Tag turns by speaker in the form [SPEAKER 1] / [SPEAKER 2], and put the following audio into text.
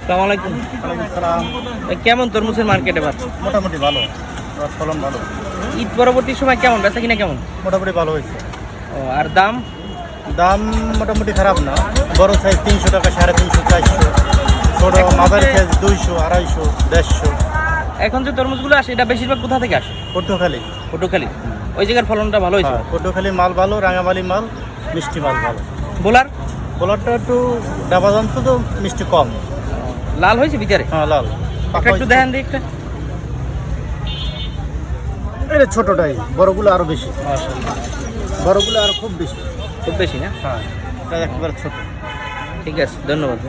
[SPEAKER 1] আসসালামু আলাইকুম।
[SPEAKER 2] ওয়ালাইকুম সালাম।
[SPEAKER 1] কেমন তরমুজের মার্কেট এবার?
[SPEAKER 2] মোটামুটি ভালো, ফলন ভালো,
[SPEAKER 1] ঈদ পরবর্তী সময় কেমন বেচা কিনা কেমন?
[SPEAKER 2] মোটামুটি ভালো হয়েছে।
[SPEAKER 1] ও আর দাম?
[SPEAKER 2] দাম মোটামুটি খারাপ না। বড় সাইজ 300 টাকা, 350, 400। ছোট মাঝারি সাইজ 200, 250, 150।
[SPEAKER 1] এখন যে তরমুজগুলো আসে এটা বেশিরভাগ কোথা থেকে আসে?
[SPEAKER 2] পটুয়াখালী।
[SPEAKER 1] পটুয়াখালী। ওই জায়গার ফলনটা ভালো হয়েছে।
[SPEAKER 2] পটুয়াখালী মাল ভালো, রাঙামালি মাল, মিষ্টি মাল ভালো।
[SPEAKER 1] বোলার
[SPEAKER 2] পোলারটা একটু ডাবা জান্ত তো মিষ্টি কম।
[SPEAKER 1] লাল হয়েছে ভিতরে?
[SPEAKER 2] হ্যাঁ, লাল।
[SPEAKER 1] একটা একটু দেখেন দিই একটা।
[SPEAKER 2] এটা ছোটটাই, বড়গুলো আরো বেশি। বড়গুলো আরো খুব বেশি।
[SPEAKER 1] খুব বেশি না?
[SPEAKER 2] হ্যাঁ, এটা একেবারে ছোট।
[SPEAKER 1] ঠিক আছে, ধন্যবাদ।